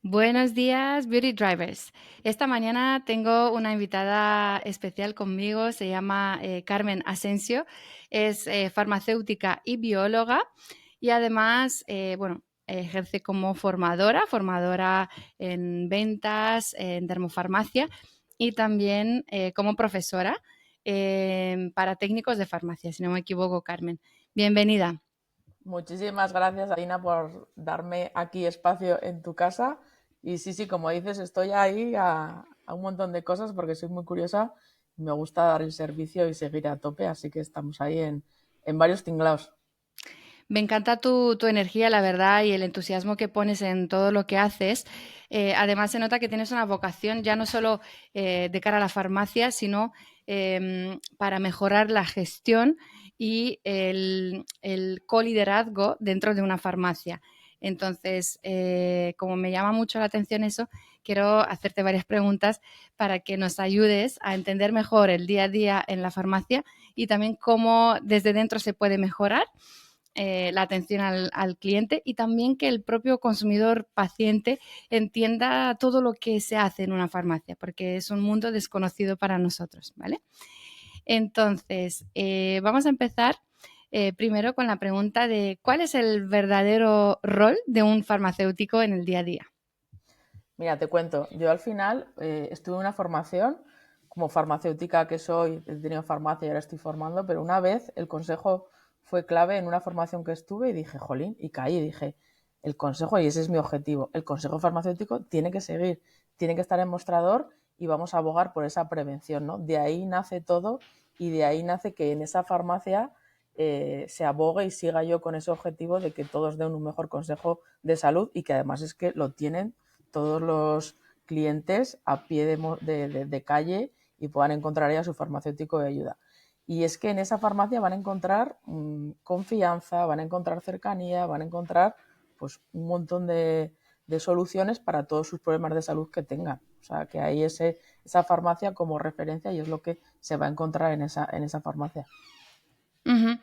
Buenos días, Beauty Drivers. Esta mañana tengo una invitada especial conmigo, se llama Carmen Asensio, es farmacéutica y bióloga y además, ejerce como formadora en ventas, en dermofarmacia y también como profesora para técnicos de farmacia, si no me equivoco, Carmen. Bienvenida. Muchísimas gracias, Alina, por darme aquí espacio en tu casa. Y sí, sí, como dices, estoy ahí a un montón de cosas porque soy muy curiosa y me gusta dar el servicio y seguir a tope, así que estamos ahí en varios tinglados. Me encanta tu energía, la verdad, y el entusiasmo que pones en todo lo que haces. Además, se nota que tienes una vocación ya no solo de cara a la farmacia, sino para mejorar la gestión y el coliderazgo dentro de una farmacia. Entonces, como me llama mucho la atención eso, quiero hacerte varias preguntas para que nos ayudes a entender mejor el día a día en la farmacia y también cómo desde dentro se puede mejorar la atención al cliente y también que el propio consumidor paciente entienda todo lo que se hace en una farmacia, porque es un mundo desconocido para nosotros, ¿vale? Entonces, vamos a empezar primero con la pregunta de ¿cuál es el verdadero rol de un farmacéutico en el día a día? Mira, te cuento, yo al final estuve en una formación, como farmacéutica que soy, he tenido farmacia y ahora estoy formando, pero una vez el consejo fue clave en una formación que estuve y dije, jolín, y caí y dije, el consejo, y ese es mi objetivo, el consejo farmacéutico tiene que seguir, tiene que estar en mostrador y vamos a abogar por esa prevención, ¿no? De ahí nace todo y de ahí nace que en esa farmacia se abogue y siga yo con ese objetivo de que todos den un mejor consejo de salud y que además es que lo tienen todos los clientes a pie de calle y puedan encontrar ahí a su farmacéutico de ayuda. Y es que en esa farmacia van a encontrar confianza, van a encontrar cercanía, van a encontrar pues un montón de soluciones para todos sus problemas de salud que tengan. O sea, que hay esa farmacia como referencia y es lo que se va a encontrar en esa farmacia. Ujú.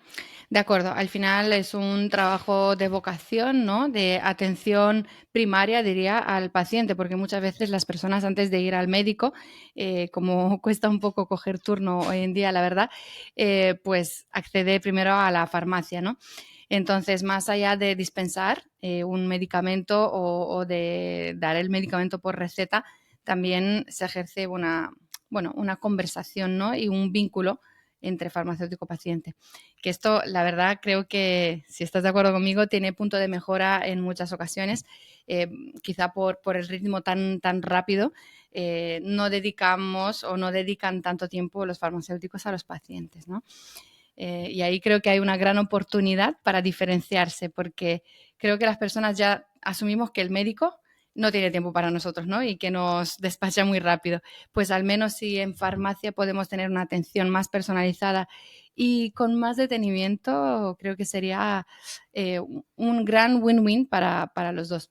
De acuerdo, al final es un trabajo de vocación, ¿no? De atención primaria, diría, al paciente, porque muchas veces las personas antes de ir al médico, como cuesta un poco coger turno hoy en día, la verdad, pues accede primero a la farmacia, ¿no? Entonces, más allá de dispensar un medicamento o de dar el medicamento por receta, también se ejerce una conversación, ¿no? Y un vínculo entre farmacéutico-paciente. Que esto, la verdad, creo que, si estás de acuerdo conmigo, tiene punto de mejora en muchas ocasiones, eh, quizá por el ritmo tan rápido, no dedicamos o no dedican tanto tiempo los farmacéuticos a los pacientes, ¿no? Y ahí creo que hay una gran oportunidad para diferenciarse, porque creo que las personas ya asumimos que el médico no tiene tiempo para nosotros, ¿no? Y que nos despacha muy rápido. Pues al menos si en farmacia podemos tener una atención más personalizada y con más detenimiento, creo que sería un gran win-win para los dos.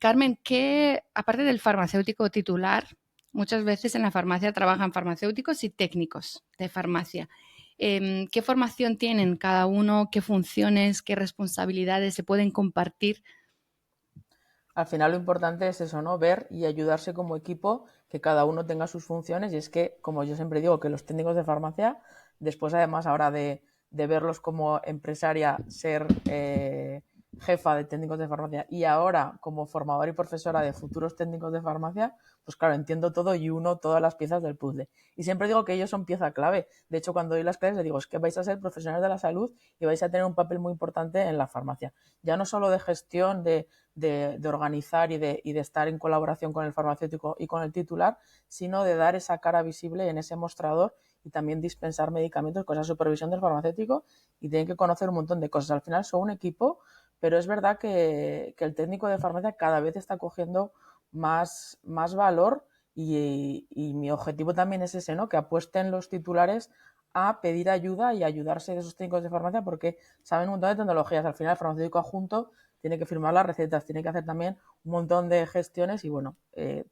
Carmen, ¿qué, aparte del farmacéutico titular, muchas veces en la farmacia trabajan farmacéuticos y técnicos de farmacia? ¿Qué formación tienen cada uno? ¿Qué funciones, qué responsabilidades se pueden compartir? Al final lo importante es eso, ¿no? Ver y ayudarse como equipo, que cada uno tenga sus funciones. Y es que, como yo siempre digo, que los técnicos de farmacia, después además ahora de verlos como empresaria, ser jefa de técnicos de farmacia y ahora como formadora y profesora de futuros técnicos de farmacia, pues claro, entiendo todo y uno todas las piezas del puzzle. Y siempre digo que ellos son pieza clave. De hecho, cuando doy las clases les digo, es que vais a ser profesionales de la salud y vais a tener un papel muy importante en la farmacia. Ya no solo de gestión, de organizar y de estar en colaboración con el farmacéutico y con el titular, sino de dar esa cara visible en ese mostrador y también dispensar medicamentos con esa supervisión del farmacéutico y tienen que conocer un montón de cosas. Al final son un equipo, pero es verdad que el técnico de farmacia cada vez está cogiendo más valor y mi objetivo también es ese, ¿no? Que apuesten los titulares a pedir ayuda y ayudarse de esos técnicos de farmacia porque saben un montón de tecnologías. Al final el farmacéutico adjunto tiene que firmar las recetas, tiene que hacer también un montón de gestiones y bueno,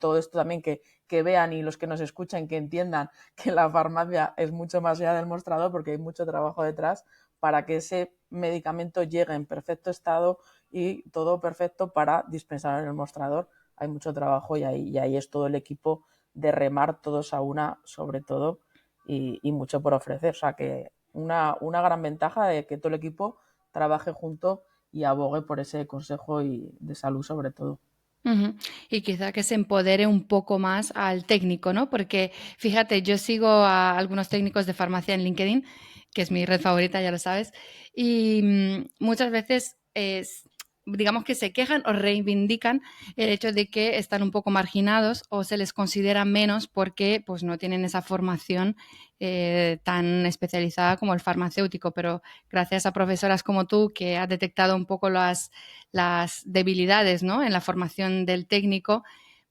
todo esto también que vean y los que nos escuchen que entiendan que la farmacia es mucho más allá del mostrador porque hay mucho trabajo detrás para que ese medicamento llegue en perfecto estado, y todo perfecto para dispensar en el mostrador. Hay mucho trabajo y ahí es todo el equipo de remar todos a una, sobre todo, y mucho por ofrecer. O sea que una gran ventaja de que todo el equipo trabaje junto y abogue por ese consejo y de salud sobre todo. Ujú. Y quizá que se empodere un poco más al técnico, ¿no? Porque fíjate, yo sigo a algunos técnicos de farmacia en LinkedIn, que es mi red favorita, ya lo sabes, y muchas veces digamos que se quejan o reivindican el hecho de que están un poco marginados o se les considera menos porque pues no tienen esa formación tan especializada como el farmacéutico, pero gracias a profesoras como tú que has detectado un poco las debilidades, ¿no? En la formación del técnico,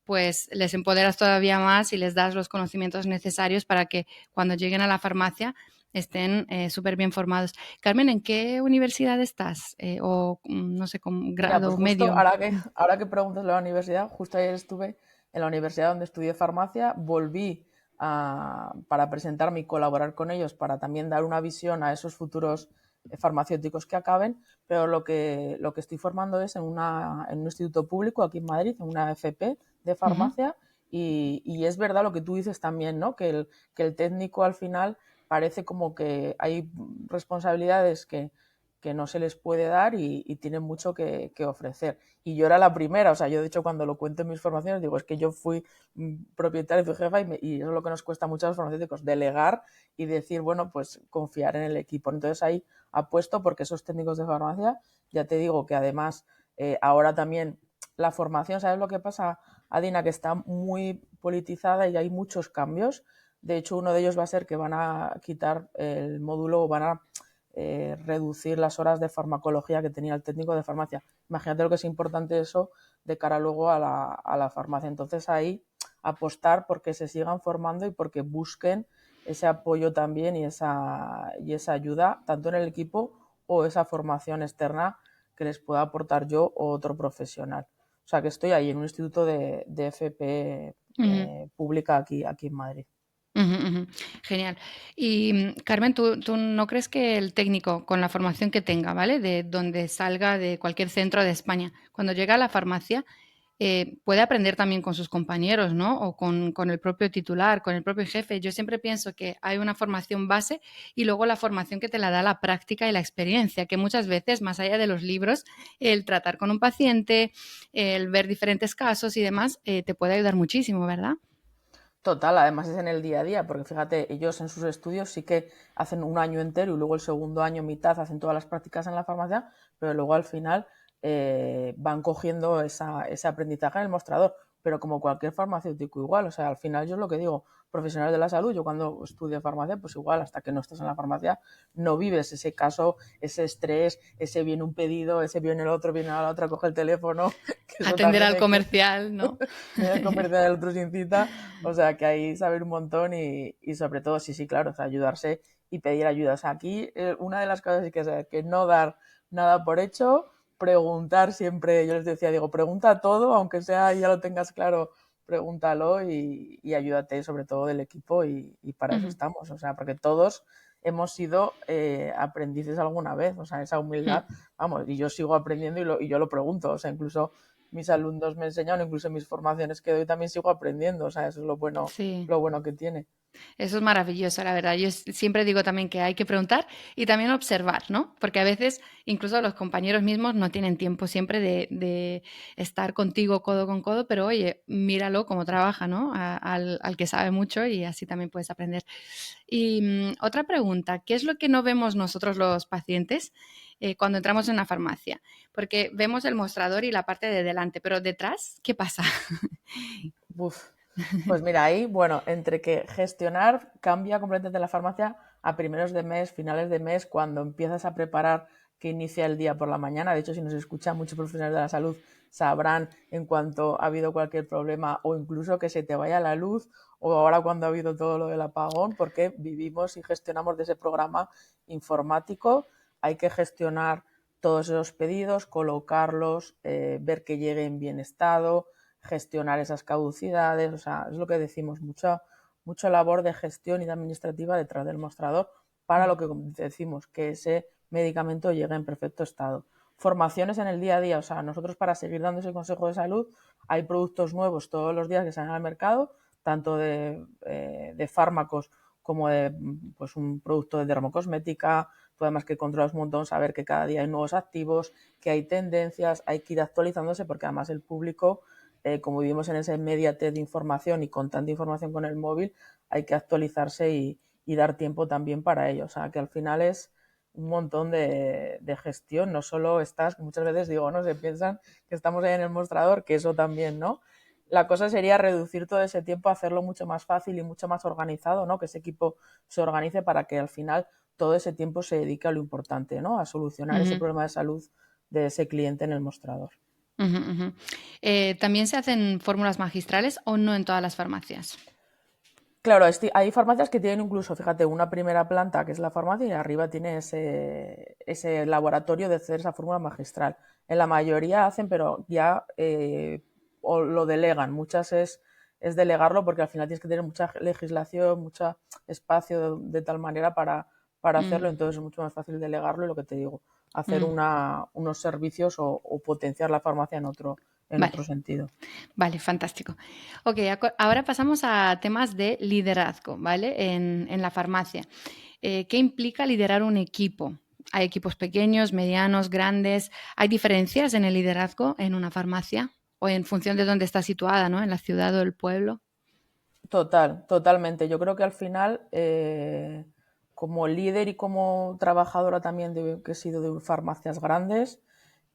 pues les empoderas todavía más y les das los conocimientos necesarios para que cuando lleguen a la farmacia estén súper bien formados. Carmen, ¿en qué universidad estás? O no sé, con Mira, pues grado justo medio. ahora que preguntas de la universidad, justo ayer estuve en la universidad donde estudié farmacia, volví para presentarme y colaborar con ellos para también dar una visión a esos futuros farmacéuticos que acaben, pero lo que estoy formando es en un instituto público aquí en Madrid, en una FP de Ujú. farmacia, y es verdad lo que tú dices también, ¿no? Que el técnico al final parece como que hay responsabilidades que no se les puede dar y tienen mucho que ofrecer. Y yo era la primera, o sea, yo de hecho cuando lo cuento en mis formaciones digo, es que yo fui propietaria, fui jefa y eso es lo que nos cuesta mucho a los farmacéuticos, delegar y decir, bueno, pues confiar en el equipo. Entonces ahí apuesto porque esos técnicos de farmacia, ya te digo que además ahora también la formación, ¿sabes lo que pasa, Adina? Que está muy politizada y hay muchos cambios. De hecho, uno de ellos va a ser que van a quitar el módulo, van a reducir las horas de farmacología que tenía el técnico de farmacia. Imagínate lo que es importante eso de cara luego a la farmacia. Entonces ahí apostar porque se sigan formando y porque busquen ese apoyo también y esa ayuda, tanto en el equipo o esa formación externa que les pueda aportar yo o otro profesional. O sea que estoy ahí en un instituto de FP Ujú. pública aquí en Madrid. Ujú, ujú. Genial. Y Carmen, ¿tú no crees que el técnico, con la formación que tenga, ¿vale? De donde salga de cualquier centro de España, cuando llega a la farmacia, puede aprender también con sus compañeros, ¿no? O con el propio titular, con el propio jefe? Yo siempre pienso que hay una formación base y luego la formación que te la da la práctica y la experiencia, que muchas veces, más allá de los libros, el tratar con un paciente, el ver diferentes casos y demás, te puede ayudar muchísimo, ¿verdad? Total, además es en el día a día, porque fíjate, ellos en sus estudios sí que hacen un año entero y luego el segundo año mitad hacen todas las prácticas en la farmacia, pero luego al final van cogiendo ese aprendizaje en el mostrador. Pero como cualquier farmacéutico igual, o sea, al final yo es lo que digo, profesionales de la salud, yo cuando estudié farmacia, pues igual, hasta que no estás en la farmacia, no vives ese caso, ese estrés, ese viene un pedido, ese viene el otro, viene la otra, coge el teléfono, que eso Atender también al hay que comercial, ¿no? viene a convertir en el otro sin cita, o sea que ahí saber un montón y sobre todo, sí, sí, claro, o sea, ayudarse y pedir ayuda. O sea, aquí una de las cosas es que no dar nada por hecho, preguntar siempre, yo les decía, digo, pregunta todo, aunque sea ya lo tengas claro, pregúntalo y ayúdate sobre todo del equipo y para eso Ujú, estamos, o sea, porque todos hemos sido aprendices alguna vez, o sea, esa ujú. humildad, vamos, y yo sigo aprendiendo y yo lo pregunto, o sea, incluso mis alumnos me enseñan, incluso en mis formaciones que doy también sigo aprendiendo, o sea, eso es Sí. lo bueno que tiene. Eso es maravilloso, la verdad. Yo siempre digo también que hay que preguntar y también observar, ¿no? Porque a veces incluso los compañeros mismos no tienen tiempo siempre de estar contigo codo con codo, pero oye, míralo cómo trabaja, ¿no? Al que sabe mucho y así también puedes aprender. Y otra pregunta, ¿qué es lo que no vemos nosotros los pacientes cuando entramos en una farmacia? Porque vemos el mostrador y la parte de delante, pero detrás, ¿qué pasa? Uf. Pues mira, ahí, bueno, entre que gestionar cambia completamente la farmacia a primeros de mes, finales de mes, cuando empiezas a preparar que inicia el día por la mañana. De hecho, si nos escuchan muchos profesionales de la salud, sabrán en cuanto ha habido cualquier problema o incluso que se te vaya la luz o ahora cuando ha habido todo lo del apagón, porque vivimos y gestionamos de ese programa informático. Hay que gestionar todos esos pedidos, colocarlos, ver que llegue en bien estado, gestionar esas caducidades, o sea, es lo que decimos, mucha labor de gestión y de administrativa detrás del mostrador para lo que decimos, que ese medicamento llegue en perfecto estado. formaciones en el día a día. O sea, nosotros para seguir dando ese consejo de salud hay productos nuevos todos los días que salen al mercado, tanto de fármacos como de pues, un producto de dermocosmética. Tú además que controlas un montón, saber que cada día hay nuevos activos, que hay tendencias, hay que ir actualizándose porque además el público, como vivimos en ese mediate de información y con tanta información con el móvil, hay que actualizarse y dar tiempo también para ello. O sea, que al final es un montón de gestión, no solo estás, que muchas veces digo, no, se piensan que estamos ahí en el mostrador, que eso también, ¿no? La cosa sería reducir todo ese tiempo, hacerlo mucho más fácil y mucho más organizado, ¿no? Que ese equipo se organice para que al final todo ese tiempo se dedique a lo importante, ¿no? A solucionar ese Ujú, problema de salud de ese cliente en el mostrador. ujú, ujú. ¿También se hacen fórmulas magistrales o no en todas las farmacias? Claro, hay farmacias que tienen incluso, fíjate, una primera planta que es la farmacia y arriba tiene ese laboratorio de hacer esa fórmula magistral. En la mayoría hacen, pero ya o lo delegan. Muchas es delegarlo porque al final tienes que tener mucha legislación, mucho espacio de tal manera para Mm, hacerlo, entonces es mucho más fácil delegarlo y lo que te digo, hacer mm. unos servicios o potenciar la farmacia en Vale, otro sentido. vale, fantástico. Ok, ahora pasamos a temas de liderazgo, ¿vale? En la farmacia. ¿Qué implica liderar un equipo? ¿Hay equipos pequeños, medianos, grandes? ¿Hay diferencias en el liderazgo en una farmacia? ¿O en función de dónde está situada, ¿no? ¿En la ciudad o el pueblo? Totalmente. Yo creo que al final, como líder y como trabajadora también que he sido de farmacias grandes,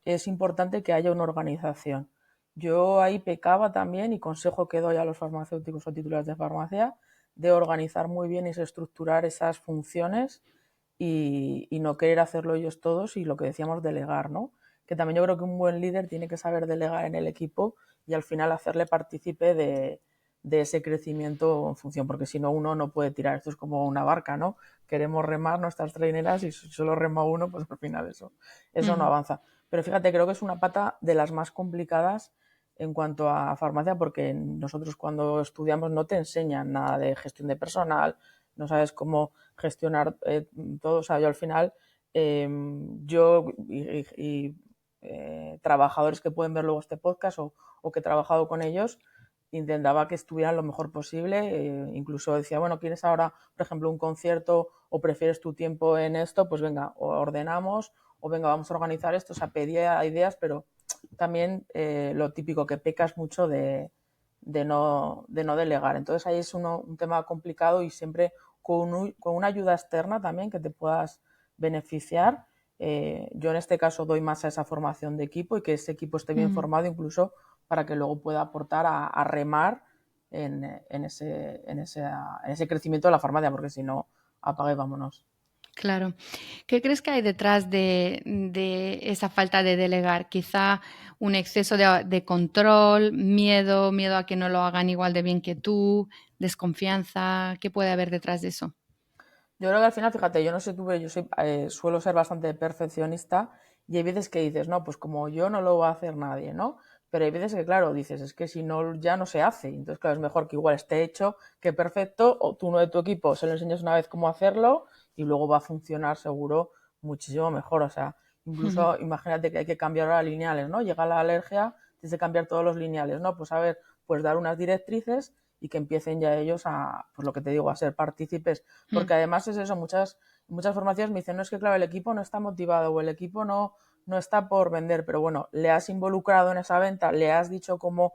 es importante que haya una organización. Yo ahí pecaba también y consejo que doy a los farmacéuticos o titulares de farmacia de organizar muy bien y estructurar esas funciones y no querer hacerlo ellos todos y lo que decíamos, delegar, ¿no? Que también yo creo que un buen líder tiene que saber delegar en el equipo y al final hacerle partícipe de ese crecimiento en función, porque si no uno no puede tirar. Esto es como una barca, ¿no? Queremos remar nuestras traineras y si solo rema uno, pues al final eso no Ujú, avanza. Pero fíjate, creo que es una pata de las más complicadas en cuanto a farmacia, porque nosotros cuando estudiamos no te enseñan nada de gestión de personal, no sabes cómo gestionar todo. O sea, yo al final, eh, yo trabajadores que pueden ver luego este podcast o que he trabajado con ellos, intentaba que estuvieran lo mejor posible. Incluso decía, bueno, ¿quieres ahora, por ejemplo, un concierto o prefieres tu tiempo en esto? Pues venga, o ordenamos o venga, vamos a organizar esto. O sea, pedía ideas, pero también lo típico, que pecas mucho de no delegar. Entonces ahí es un tema complicado y siempre con una ayuda externa también que te puedas beneficiar. Yo en este caso doy más a esa formación de equipo y que ese equipo esté bien ujú. formado incluso para que luego pueda aportar a remar en ese crecimiento de la farmacia, porque si no, apaga y vámonos. Claro. ¿Qué crees que hay detrás de esa falta de delegar? Quizá un exceso de control, miedo a que no lo hagan igual de bien que tú, desconfianza. ¿Qué puede haber detrás de eso? Yo creo que al final, fíjate, yo no sé tú, pero suelo ser bastante perfeccionista y hay veces que dices, no, pues como yo no lo va a hacer nadie, ¿no? Pero hay veces que, claro, dices, es que si no, ya no se hace. Entonces, claro, es mejor que igual esté hecho que perfecto, o tú uno de tu equipo se lo enseñas una vez cómo hacerlo y luego va a funcionar seguro muchísimo mejor. O sea, Ujú, incluso imagínate que hay que cambiar ahora lineales, ¿no? Llega la alergia, tienes que cambiar todos los lineales, ¿no? Pues a ver, pues dar unas directrices y que empiecen ya ellos a, pues lo que te digo, a ser partícipes, ujú, porque además es eso, muchas formaciones me dicen, no, es que claro, el equipo no está motivado o el equipo no está por vender, pero bueno, le has involucrado en esa venta, le has dicho cómo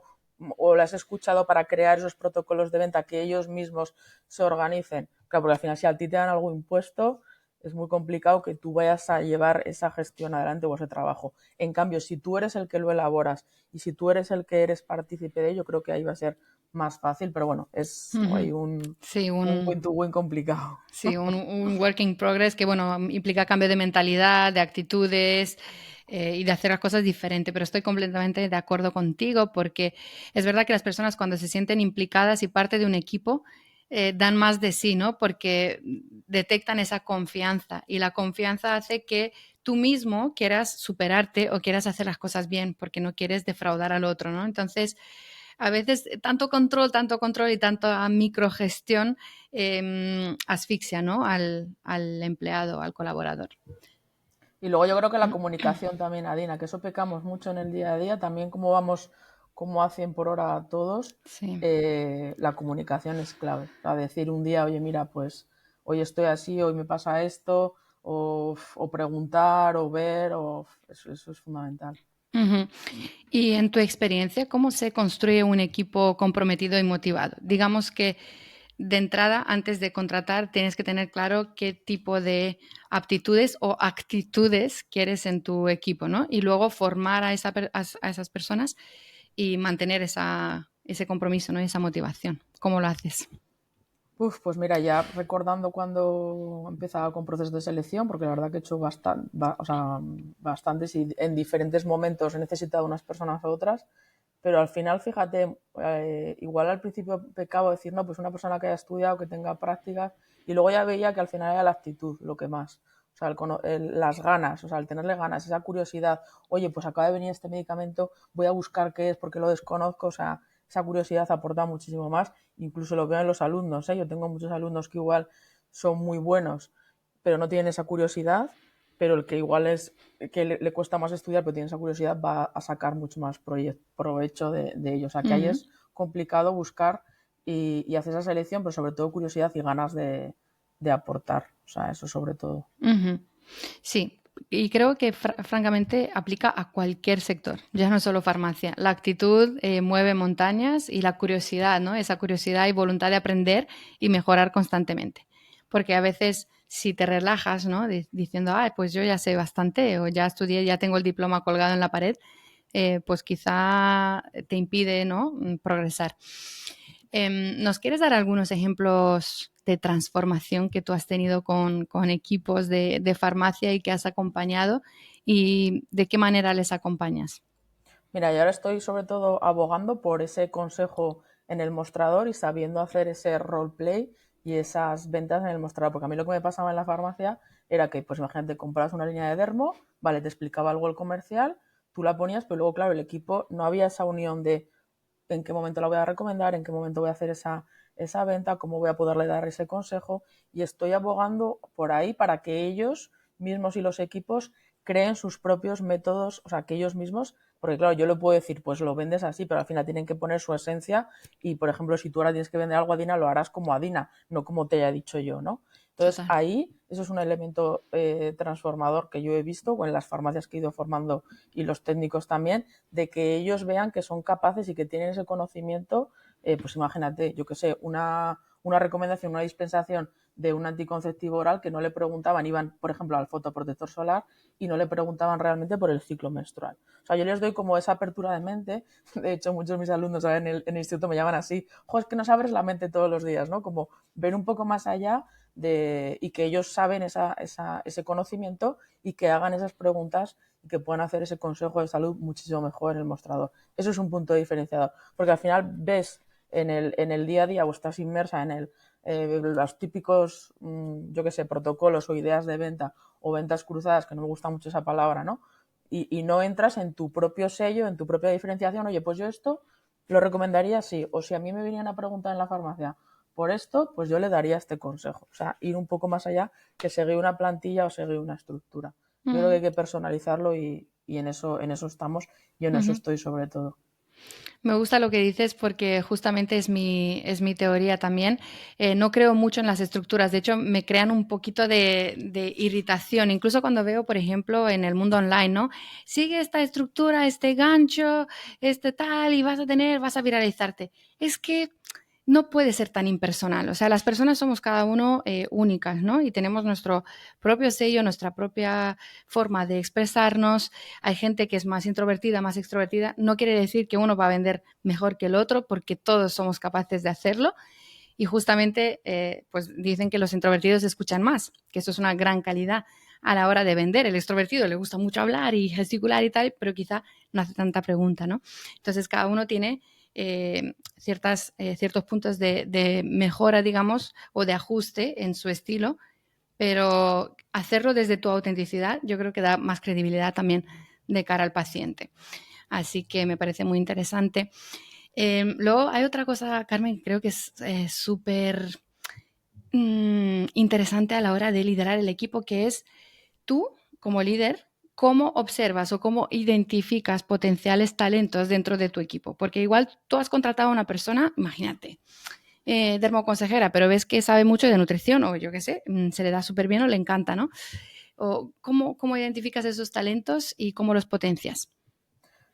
o le has escuchado para crear esos protocolos de venta que ellos mismos se organicen. Claro, porque al final si a ti te dan algo impuesto, es muy complicado que tú vayas a llevar esa gestión adelante o ese trabajo. En cambio, si tú eres el que lo elaboras y si tú eres el que eres partícipe de ello, creo que ahí va a ser más fácil, pero bueno, es ujú. hay Sí, un win-to-win complicado. sí, un work in progress que, bueno, implica cambio de mentalidad, de actitudes y de hacer las cosas diferente. Pero estoy completamente de acuerdo contigo porque es verdad que las personas cuando se sienten implicadas y parte de un equipo dan más de sí, ¿no? Porque detectan esa confianza y la confianza hace que tú mismo quieras superarte o quieras hacer las cosas bien porque no quieres defraudar al otro, ¿no? Entonces, a veces tanto control y tanta microgestión asfixia, ¿no? Al empleado, al colaborador. Y luego yo creo que la comunicación también, Adina, que eso pecamos mucho en el día a día, también como vamos como a 100 por hora todos, Sí. la comunicación es clave. O sea, decir un día, oye, mira, pues hoy estoy así, hoy me pasa esto, o preguntar, o ver, eso es fundamental. Ujú. Y en tu experiencia, ¿cómo se construye un equipo comprometido y motivado? Digamos que de entrada, antes de contratar, tienes que tener claro qué tipo de aptitudes o actitudes quieres en tu equipo, ¿no? Y luego formar a esas personas y mantener ese compromiso, ¿no? Esa motivación. ¿Cómo lo haces? Uf, pues mira, ya recordando cuando empezaba con procesos de selección, porque la verdad que he hecho o sea, bastantes y en diferentes momentos he necesitado unas personas a otras, pero al final, fíjate, igual al principio pecaba decir, no, pues una persona que haya estudiado, que tenga prácticas, y luego ya veía que al final era la actitud lo que más. O sea, las ganas, o sea, el tenerle ganas, esa curiosidad, oye, pues acaba de venir este medicamento, voy a buscar qué es porque lo desconozco, o sea, esa curiosidad aporta muchísimo más, incluso lo veo en los alumnos, ¿eh? Yo tengo muchos alumnos que igual son muy buenos, pero no tienen esa curiosidad, pero el que igual es que le cuesta más estudiar, pero tiene esa curiosidad, va a sacar mucho más provecho de ellos. O sea, que ahí Ujú, es complicado buscar y hacer esa selección, pero sobre todo curiosidad y ganas de aportar. O sea, eso sobre todo. ujú. Sí, y creo que francamente aplica a cualquier sector, ya no solo farmacia. La actitud mueve montañas y la curiosidad, ¿no? Esa curiosidad y voluntad de aprender y mejorar constantemente. Porque a veces si te relajas, ¿no? Diciendo, ah, pues yo ya sé bastante o ya estudié, ya tengo el diploma colgado en la pared, pues quizá te impide, ¿no? Progresar. ¿Nos quieres dar algunos ejemplos de transformación que tú has tenido con equipos de farmacia y que has acompañado y de qué manera les acompañas? Mira, y ahora estoy sobre todo abogando por ese consejo en el mostrador y sabiendo hacer ese roleplay y esas ventas en el mostrador. Porque a mí lo que me pasaba en la farmacia era que, pues imagínate, comprabas una línea de dermo, vale, te explicaba algo el comercial, tú la ponías, pero luego, claro, el equipo no había esa unión de en qué momento la voy a recomendar, en qué momento voy a hacer esa venta, cómo voy a poderle dar ese consejo. Y estoy abogando por ahí para que ellos mismos y los equipos creen sus propios métodos, o sea, que ellos mismos, porque claro, yo le puedo decir, pues lo vendes así, pero al final tienen que poner su esencia y, por ejemplo, si tú ahora tienes que vender algo a Dina, lo harás como a Dina, no como te haya dicho yo, ¿no? Entonces Total. ahí, eso es un elemento transformador que yo he visto o en las farmacias que he ido formando y los técnicos también, de que ellos vean que son capaces y que tienen ese conocimiento, pues imagínate, yo que sé, una recomendación, una dispensación de un anticonceptivo oral que no le preguntaban, iban, por ejemplo, al fotoprotector solar y no le preguntaban realmente por el ciclo menstrual. O sea, yo les doy como esa apertura de mente. De hecho, muchos de mis alumnos en el instituto me llaman así, jo, es que nos abres la mente todos los días, ¿no? Como ver un poco más allá y que ellos saben ese conocimiento y que hagan esas preguntas y que puedan hacer ese consejo de salud muchísimo mejor en el mostrador. Eso es un punto diferenciador, porque al final ves en el día a día o estás inmersa en los típicos, yo qué sé, protocolos o ideas de venta o ventas cruzadas, que no me gusta mucho esa palabra, ¿no? Y no entras en tu propio sello, en tu propia diferenciación, oye, pues yo esto lo recomendaría así, o si a mí me venían a preguntar en la farmacia por esto, pues yo le daría este consejo. O sea, ir un poco más allá que seguir una plantilla o seguir una estructura. Yo creo que Mm, hay que personalizarlo y en eso estamos y en eso ujú. estoy sobre todo. Me gusta lo que dices porque justamente es mi teoría también. No creo mucho en las estructuras, de hecho me crean un poquito de irritación, incluso cuando veo, por ejemplo, en el mundo online, ¿no? Sigue esta estructura, este gancho, este tal, y vas a viralizarte. Es que no puede ser tan impersonal. O sea, las personas somos cada uno únicas, ¿no? Y tenemos nuestro propio sello, nuestra propia forma de expresarnos. Hay gente que es más introvertida, más extrovertida. No quiere decir que uno va a vender mejor que el otro, porque todos somos capaces de hacerlo. Y justamente, pues dicen que los introvertidos escuchan más, que eso es una gran calidad a la hora de vender. El extrovertido le gusta mucho hablar y gesticular y tal, pero quizá no hace tanta pregunta, ¿no? Entonces, cada uno tiene ciertos puntos de mejora, digamos, o de ajuste en su estilo, pero hacerlo desde tu autenticidad yo creo que da más credibilidad también de cara al paciente. Así que me parece muy interesante. Luego hay otra cosa, Carmen, creo que es súper interesante a la hora de liderar el equipo, que es tú como líder, ¿cómo observas o cómo identificas potenciales talentos dentro de tu equipo? Porque igual tú has contratado a una persona, imagínate, dermoconsejera, pero ves que sabe mucho de nutrición o yo qué sé, se le da súper bien o le encanta, ¿no? O ¿cómo identificas esos talentos y cómo los potencias?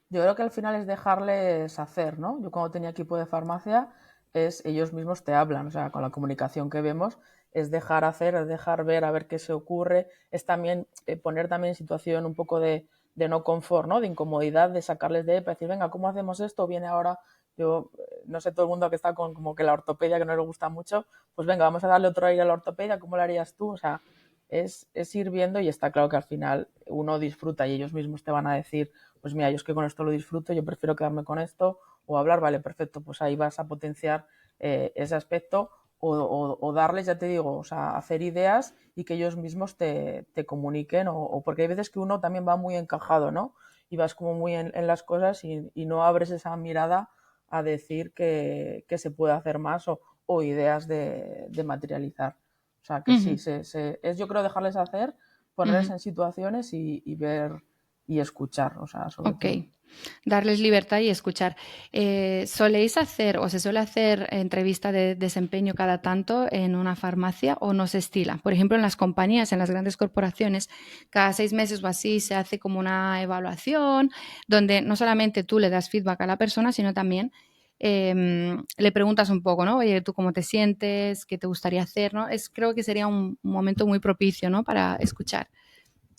Yo creo que al final es dejarles hacer, ¿no? Yo cuando tenía equipo de farmacia, ellos mismos te hablan, o sea, con la comunicación que vemos, es dejar hacer, es dejar ver a ver qué se ocurre, es también poner también en situación un poco de no confort, ¿no? De incomodidad, de sacarles de para decir, venga, ¿cómo hacemos esto? Viene ahora, yo no sé, todo el mundo que está con como que la ortopedia, que no le gusta mucho, pues venga, vamos a darle otro aire a la ortopedia, ¿cómo lo harías tú? O sea, es ir viendo y está claro que al final uno disfruta y ellos mismos te van a decir, pues mira, yo es que con esto lo disfruto, yo prefiero quedarme con esto o hablar, vale, perfecto, pues ahí vas a potenciar ese aspecto o darles, ya te digo, o sea, hacer ideas y que ellos mismos te comuniquen o porque hay veces que uno también va muy encajado, ¿no? Y vas como muy en las cosas y no abres esa mirada a decir que se puede hacer más o ideas de materializar. O sea, que sí, Ujú, es yo creo dejarles hacer, ponerles ujú. en situaciones y ver y escuchar, o sea, sobre Ok, todo. darles libertad y escuchar. ¿Soléis hacer o se suele hacer entrevista de desempeño cada tanto en una farmacia o no se estila? Por ejemplo, en las compañías, en las grandes corporaciones, cada 6 meses o así se hace como una evaluación donde no solamente tú le das feedback a la persona, sino también le preguntas un poco, ¿no? Oye, ¿tú cómo te sientes? ¿Qué te gustaría hacer? ¿No? Creo que sería un momento muy propicio, ¿no? Para escuchar.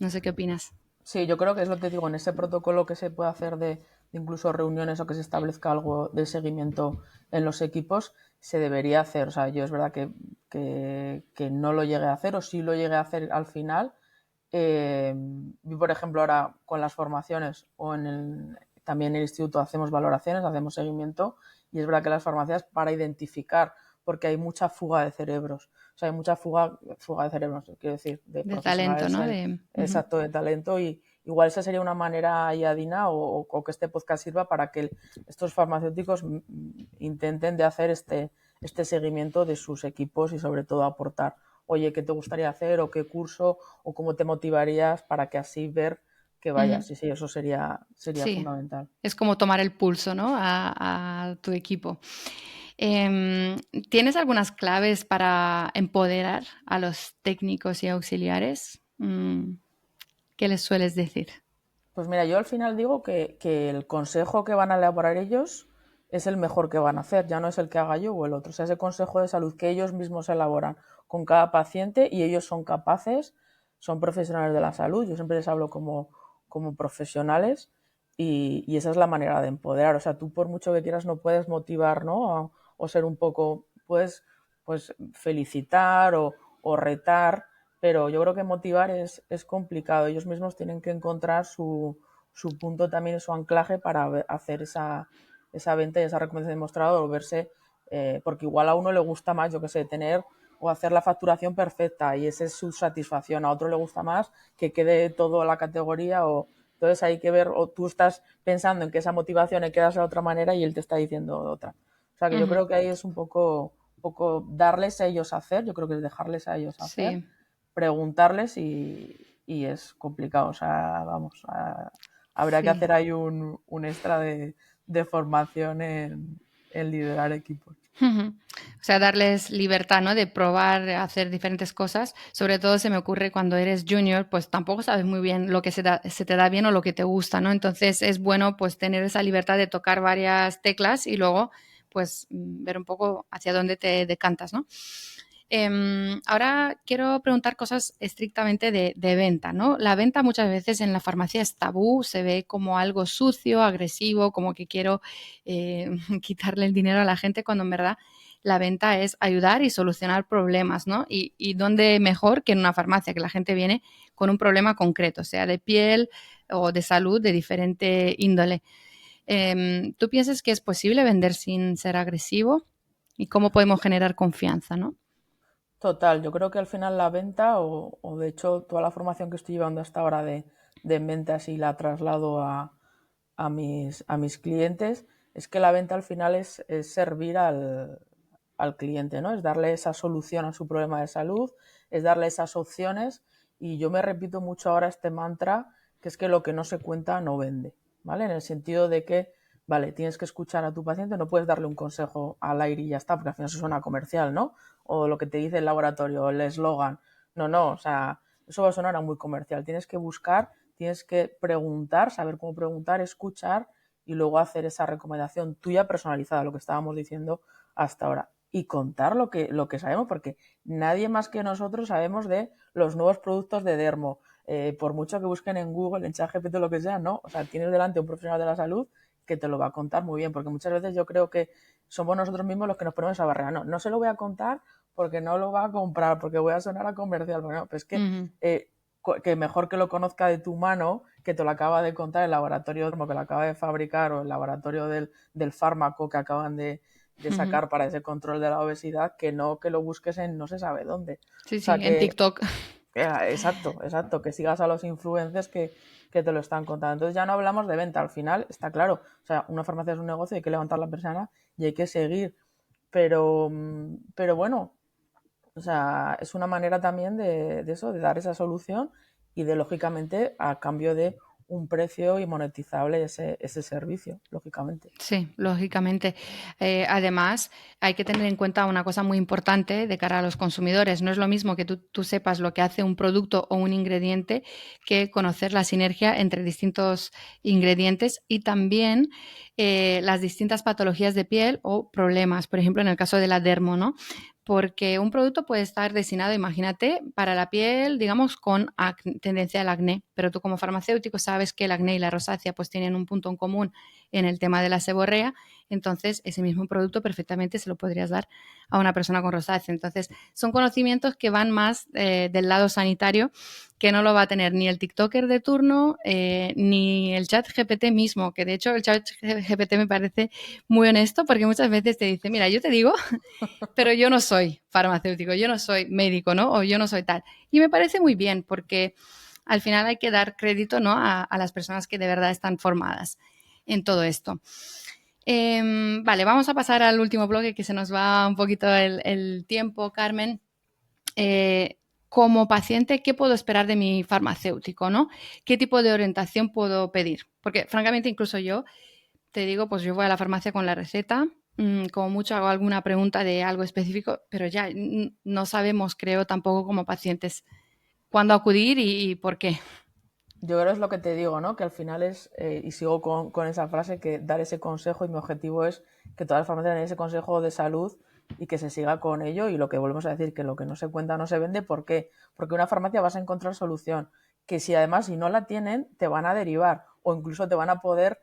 No sé qué opinas. Sí, yo creo que es lo que te digo, en ese protocolo que se puede hacer de incluso reuniones o que se establezca algo de seguimiento en los equipos, se debería hacer. O sea, yo es verdad que no lo llegué a hacer o sí lo llegué a hacer al final. Yo, por ejemplo, ahora con las formaciones o también en el instituto hacemos valoraciones, hacemos seguimiento y es verdad que las farmacias para identificar, porque hay mucha fuga de cerebros. O sea, hay mucha fuga de cerebros, quiero decir, de De talento, profesionales ¿no? en Ujú. exacto de talento y igual esa sería una manera Yadina o que este podcast sirva para que estos farmacéuticos intenten de hacer este seguimiento de sus equipos y sobre todo aportar, oye, ¿qué te gustaría hacer o qué curso o cómo te motivarías para que así ver que vayas? Ujú. Sí, sí, eso sería Sí, fundamental. es como tomar el pulso, ¿no? A tu equipo. Em, ¿Tienes algunas claves para empoderar a los técnicos y auxiliares? ¿Qué les sueles decir? Pues mira, yo al final digo que el consejo que van a elaborar ellos es el mejor que van a hacer, ya no es el que haga yo o el otro. O sea, ese consejo de salud que ellos mismos elaboran con cada paciente y ellos son capaces, son profesionales de la salud, yo siempre les hablo como profesionales y esa es la manera de empoderar. O sea, tú por mucho que quieras no puedes motivar, ¿no? O ser un poco, puedes pues felicitar o retar, pero yo creo que motivar es complicado. Ellos mismos tienen que encontrar su punto también, su anclaje para hacer esa venta y esa recomendación demostrada o verse, porque igual a uno le gusta más, yo que sé, tener o hacer la facturación perfecta y esa es su satisfacción. A otro le gusta más que quede todo la categoría o entonces hay que ver o tú estás pensando en que esa motivación hay que darse de otra manera y él te está diciendo de otra. O sea que yo Ujú. creo que ahí es un poco darles a ellos a hacer, yo creo que es dejarles a ellos hacer Sí, preguntarles y es complicado. O sea, vamos, habrá que sí. hacer ahí un extra de formación en liderar equipos. Ujú. O sea, darles libertad, ¿no? De probar, hacer diferentes cosas. Sobre todo se me ocurre cuando eres junior, pues tampoco sabes muy bien lo que se te da bien o lo que te gusta, ¿no? Entonces es bueno pues tener esa libertad de tocar varias teclas y luego pues ver un poco hacia dónde te decantas, ¿no? Ahora quiero preguntar cosas estrictamente de venta, ¿no? La venta muchas veces en la farmacia es tabú, se ve como algo sucio, agresivo, como que quiero quitarle el dinero a la gente, cuando en verdad la venta es ayudar y solucionar problemas, ¿no? Y dónde mejor que en una farmacia, que la gente viene con un problema concreto, sea de piel o de salud de diferente índole. ¿Tú piensas que es posible vender sin ser agresivo? ¿Y cómo podemos generar confianza, no? Total, yo creo que al final la venta o de hecho toda la formación que estoy llevando hasta ahora de ventas y la traslado a mis clientes, es que la venta al final es servir al cliente, ¿no? Es darle esa solución a su problema de salud, es darle esas opciones y yo me repito mucho ahora este mantra, que es que lo que no se cuenta no vende, ¿vale? En el sentido de que, vale, tienes que escuchar a tu paciente, no puedes darle un consejo al aire y ya está, porque al final eso suena comercial, ¿no? O lo que te dice el laboratorio, el eslogan. No, no, o sea, eso va a sonar a muy comercial. Tienes que buscar, tienes que preguntar, saber cómo preguntar, escuchar y luego hacer esa recomendación tuya personalizada, lo que estábamos diciendo hasta ahora. Y contar lo que sabemos, porque nadie más que nosotros sabemos de los nuevos productos de Dermo. Por mucho que busquen en Google, en ChatGPT, lo que sea, ¿no? O sea, tienes delante un profesional de la salud que te lo va a contar muy bien, porque muchas veces yo creo que somos nosotros mismos los que nos ponemos esa barrera. No, no se lo voy a contar porque no lo va a comprar, porque voy a sonar a comercial. Bueno, pues es que, Ujú. que mejor que lo conozca de tu mano, que te lo acaba de contar el laboratorio como que lo acaba de fabricar o el laboratorio del fármaco que acaban de Ujú. sacar para ese control de la obesidad, que no que lo busques en no se sabe dónde. Sí, O sea sí, en que, TikTok. exacto, exacto, que sigas a los influencers que te lo están contando. Entonces ya no hablamos de venta, al final está claro, o sea, una farmacia es un negocio, hay que levantar la persiana y hay que seguir, pero bueno, o sea, es una manera también de eso, de dar esa solución y de, lógicamente, a cambio de un precio y monetizable ese servicio, lógicamente. Sí, lógicamente. Además, hay que tener en cuenta una cosa muy importante de cara a los consumidores. No es lo mismo que tú sepas lo que hace un producto o un ingrediente que conocer la sinergia entre distintos ingredientes y también las distintas patologías de piel o problemas. Por ejemplo, en el caso de la dermo, ¿no? Porque un producto puede estar destinado, imagínate, para la piel, digamos, con tendencia al acné, pero tú como farmacéutico sabes que el acné y la rosácea pues tienen un punto en común en el tema de la seborrea, entonces ese mismo producto perfectamente se lo podrías dar a una persona con rosácea. Entonces, son conocimientos que van más del lado sanitario, que no lo va a tener ni el TikToker de turno, ni el chat GPT mismo, que de hecho el chat GPT me parece muy honesto porque muchas veces te dice, mira, yo te digo, pero yo no soy farmacéutico, yo no soy médico, ¿no? O yo no soy tal. Y me parece muy bien porque al final hay que dar crédito, ¿no? A las personas que de verdad están formadas en todo esto. Vale, vamos a pasar al último bloque que se nos va un poquito el tiempo, Carmen. Como paciente, ¿qué puedo esperar de mi farmacéutico, no? ¿Qué tipo de orientación puedo pedir? Porque francamente, incluso yo te digo, pues yo voy a la farmacia con la receta, como mucho hago alguna pregunta de algo específico, pero ya no sabemos, creo, tampoco como pacientes cuándo acudir y por qué. Yo creo que es lo que te digo, ¿no? Que al final es, y sigo con esa frase, que dar ese consejo y mi objetivo es que todas las farmacias den ese consejo de salud y que se siga con ello y lo que volvemos a decir, que lo que no se cuenta no se vende. ¿Por qué? Porque una farmacia vas a encontrar solución, que si además si no la tienen, te van a derivar o incluso te van a poder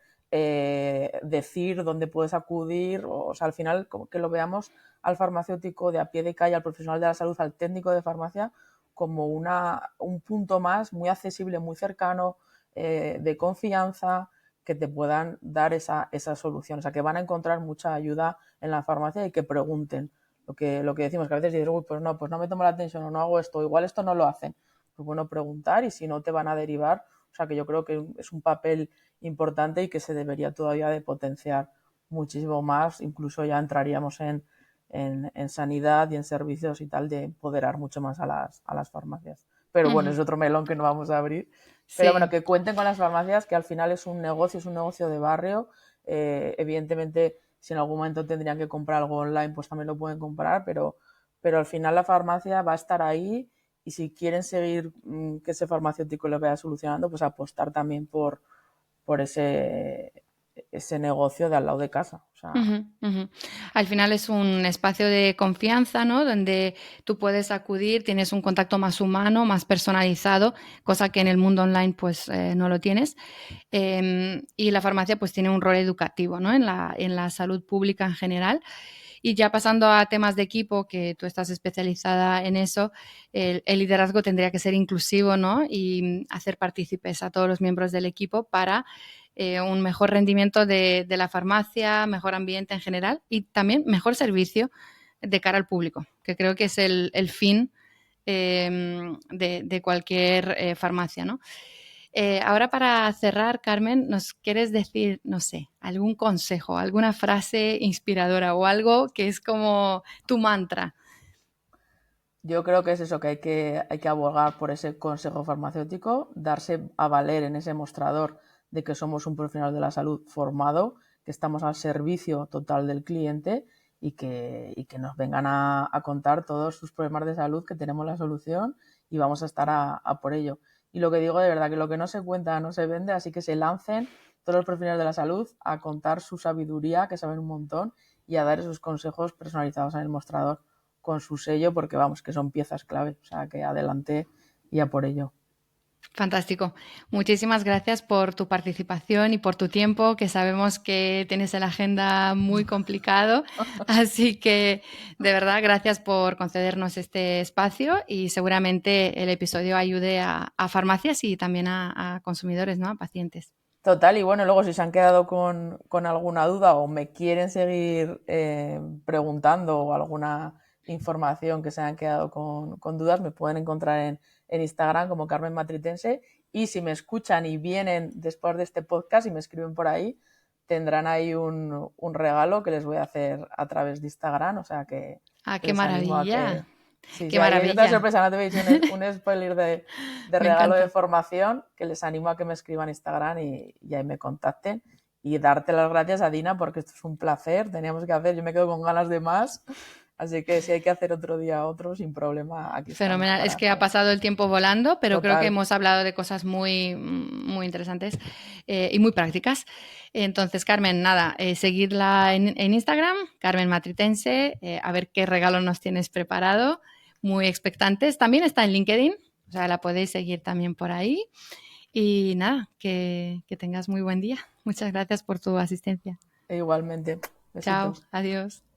decir dónde puedes acudir, o sea, al final como que lo veamos al farmacéutico de a pie de calle, al profesional de la salud, al técnico de farmacia, como un punto más muy accesible, muy cercano, de confianza, que te puedan dar esa solución. O sea, que van a encontrar mucha ayuda en la farmacia y que pregunten. Lo que decimos, que a veces dices, uy, pues no me tomo la atención o no hago esto, igual esto no lo hacen. Pues bueno, preguntar y si no te van a derivar. O sea, que yo creo que es un papel importante y que se debería todavía de potenciar muchísimo más. Incluso ya entraríamos en sanidad y en servicios y tal, de empoderar mucho más a las farmacias. Pero bueno, Ujú. es otro melón que no vamos a abrir. Pero bueno, Sí. que cuenten con las farmacias, que al final es un negocio de barrio. Evidentemente, si en algún momento tendrían que comprar algo online, pues también lo pueden comprar, pero al final la farmacia va a estar ahí y si quieren seguir que ese farmacéutico lo vaya solucionando, pues apostar también por ese negocio de al lado de casa. O sea, Ujú, ujú. Al final es un espacio de confianza, ¿no? Donde tú puedes acudir, tienes un contacto más humano, más personalizado, cosa que en el mundo online pues no lo tienes. Y la farmacia pues tiene un rol educativo, ¿no? En la salud pública en general. Y ya pasando a temas de equipo, que tú estás especializada en eso, el liderazgo tendría que ser inclusivo, ¿no? Y hacer partícipes a todos los miembros del equipo para un mejor rendimiento de la farmacia, mejor ambiente en general y también mejor servicio de cara al público, que creo que es el fin de cualquier farmacia, ¿no? Ahora para cerrar, Carmen, ¿nos quieres decir, no sé, algún consejo, alguna frase inspiradora o algo que es como tu mantra? Yo creo que es eso, que hay que abogar por ese consejo farmacéutico, darse a valer en ese mostrador de que somos un profesional de la salud formado, que estamos al servicio total del cliente y que nos vengan a contar todos sus problemas de salud, que tenemos la solución y vamos a estar a por ello. Y lo que digo de verdad, que lo que no se cuenta no se vende, así que se lancen todos los profesionales de la salud a contar su sabiduría, que saben un montón, y a dar esos consejos personalizados en el mostrador con su sello, porque vamos, que son piezas clave, o sea, que adelante y a por ello. Fantástico. Muchísimas gracias por tu participación y por tu tiempo, que sabemos que tienes la agenda muy complicado. Así que, de verdad, gracias por concedernos este espacio y seguramente el episodio ayude a farmacias y también a consumidores, ¿no? A pacientes. Total, y bueno, luego si se han quedado con alguna duda o me quieren seguir preguntando o alguna información que se han quedado con dudas, me pueden encontrar en Instagram como Carmen Matritense. Y si me escuchan y vienen después de este podcast y me escriben por ahí, tendrán ahí un regalo que les voy a hacer a través de Instagram. O sea Ah, que qué les animo a que... maravilla. Sí, Qué sí, ahí hay otra maravilla. sorpresa, no te voy a decir un spoiler de Me regalo de encanta. formación, que les animo a que me escriban en Instagram y ahí me contacten. Y darte las gracias a Dina porque esto es un placer, teníamos que hacer, yo me quedo con ganas de más, así que si hay que hacer otro día otro, sin problema, aquí estamos Fenomenal. Es que ha para... pasado el tiempo volando, pero creo que Total, hemos hablado de cosas muy, muy interesantes y muy prácticas. Entonces, Carmen, nada, seguidla en Instagram, Carmen Matritense, a ver qué regalo nos tienes preparado. Muy expectantes. También está en LinkedIn, o sea, la podéis seguir también por ahí. Y nada, que tengas muy buen día. Muchas gracias por tu asistencia. igualmente, Chao, besitos. adiós.